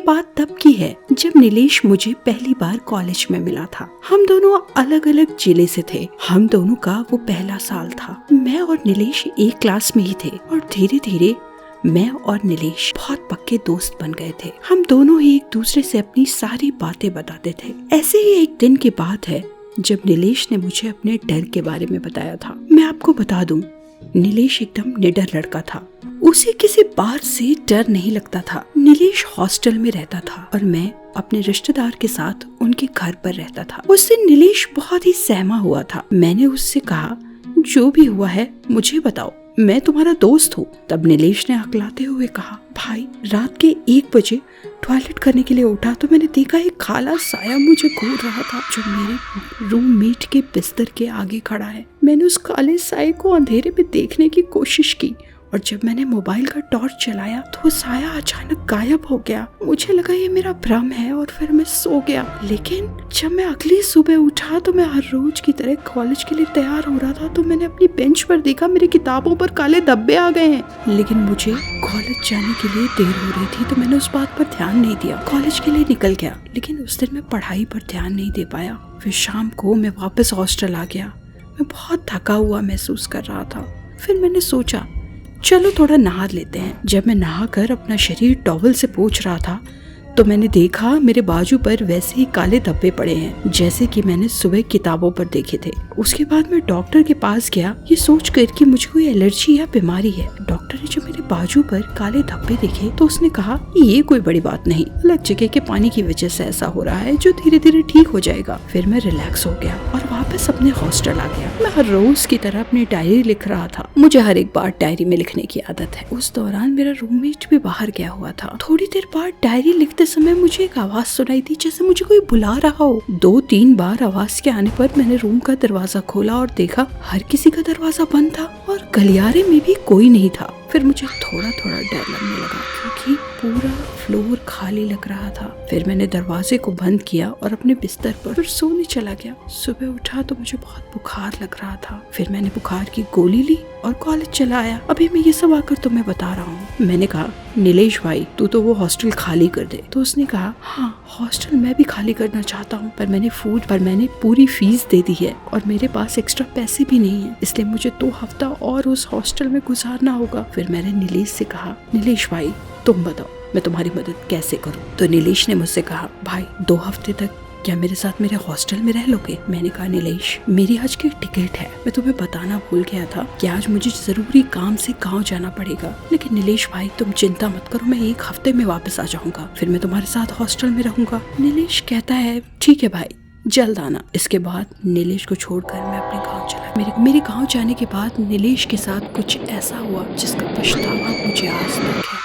बात तब की है जब नीलेश मुझे पहली बार कॉलेज में मिला था। हम दोनों अलग अलग जिले से थे। हम दोनों का वो पहला साल था। मैं और नीलेश एक क्लास में ही थे और धीरे धीरे मैं और नीलेश बहुत पक्के दोस्त बन गए थे। हम दोनों ही एक दूसरे से अपनी सारी बातें बताते थे। ऐसे ही एक दिन की बात है जब नीलेश ने मुझे अपने डर के बारे में बताया था। मैं आपको बता दूं, नीलेश एकदम निडर लड़का था। उसे किसी बात से डर नहीं लगता था। नीलेश हॉस्टल में रहता था और मैं अपने रिश्तेदार के साथ उनके घर पर रहता था। उस दिन नीलेश बहुत ही सहमा हुआ था। मैंने उससे कहा, जो भी हुआ है मुझे बताओ, मैं तुम्हारा दोस्त हूँ। तब नीलेश ने हकलाते हुए कहा, भाई रात के 1 बजे टॉयलेट करने के लिए उठा तो मैंने देखा एक काला साया मुझे घूर रहा था जो मेरे रूममेट के बिस्तर के आगे खड़ा है। मैंने उस काले साये को अंधेरे में देखने की कोशिश की और जब मैंने मोबाइल का टॉर्च चलाया तो वो साया अचानक गायब हो गया। मुझे लगा ये मेरा भ्रम है और फिर मैं सो गया। लेकिन जब मैं अगली सुबह उठा तो मैं हर रोज की तरह कॉलेज के लिए तैयार हो रहा था तो मैंने अपनी बेंच पर देखा मेरी किताबों पर काले धब्बे आ गए हैं। लेकिन मुझे कॉलेज जाने के लिए देर हो रही थी तो मैंने उस बात पर ध्यान नहीं दिया। कॉलेज के लिए निकल गया, लेकिन उस दिन मैं पढ़ाई पर ध्यान नहीं दे पाया। फिर शाम को मैं वापस हॉस्टल आ गया। मैं बहुत थका हुआ महसूस कर रहा था। फिर मैंने सोचा चलो थोड़ा नहा लेते हैं। जब मैं नहाकर अपना शरीर टॉवल से पोंछ रहा था तो मैंने देखा मेरे बाजू पर वैसे ही काले धब्बे पड़े हैं जैसे कि मैंने सुबह किताबों पर देखे थे। उसके बाद मैं डॉक्टर के पास गया ये सोचकर कि मुझे कोई एलर्जी या बीमारी है। डॉक्टर ने जब मेरे बाजू पर काले धब्बे देखे तो उसने कहा ये कोई बड़ी बात नहीं, अलग जगह के पानी की वजह से ऐसा हो रहा है जो धीरे धीरे ठीक हो जाएगा। फिर मैं रिलैक्स हो गया और वापस अपने हॉस्टल आ गया। मैं हर रोज की तरह अपनी डायरी लिख रहा था। मुझे हर एक बार डायरी में लिखने की आदत है। उस दौरान मेरा रूममेट भी बाहर गया हुआ था। थोड़ी देर बाद डायरी लिखते समय मुझे एक आवाज सुनाई दी जैसे मुझे कोई बुला रहा हो। 2-3 बार आवाज के आने पर मैंने रूम का दरवाजा खोला और देखा हर किसी का दरवाजा बंद था और गलियारे में भी कोई नहीं था। फिर मुझे थोड़ा थोड़ा डर लगने लगा क्योंकि पूरा फ्लोर खाली लग रहा था। फिर मैंने दरवाजे को बंद किया और अपने बिस्तर पर फिर सोने चला गया। सुबह उठा तो मुझे बहुत बुखार लग रहा था। फिर मैंने बुखार की गोली ली और कॉलेज चला आया। अभी मैं ये सब आकर तुम्हें बता रहा हूँ। मैंने कहा नीलेश भाई तू तो वो हॉस्टल खाली कर दे। तो उसने कहा हाँ हॉस्टल मैं भी खाली करना चाहता हूँ पर मैंने पूरी फीस दे दी है और मेरे पास एक्स्ट्रा पैसे भी नहीं है, इसलिए मुझे 2 हफ्ता और उस हॉस्टल में गुजारना होगा। फिर मैंने नीलेश से कहा नीलेश भाई तुम बताओ मैं तुम्हारी मदद कैसे करूं। तो नीलेश ने मुझसे कहा भाई 2 हफ्ते तक क्या मेरे साथ मेरे हॉस्टल में रह लोगे। मैंने कहा नीलेश मेरी आज की टिकट है, मैं तुम्हें बताना भूल गया था कि आज मुझे जरूरी काम से गांव जाना पड़ेगा। लेकिन नीलेश भाई तुम चिंता मत करो, मैं 1 हफ्ते में वापस आ जाऊंगा, फिर मैं तुम्हारे साथ हॉस्टल में रहूंगा। नीलेश कहता है ठीक है भाई जल्द आना। इसके बाद नीलेश को छोड़कर मैं अपने गांव चला। मेरे गांव जाने के बाद नीलेश के साथ कुछ ऐसा हुआ जिसका पछतावा मुझे आज तक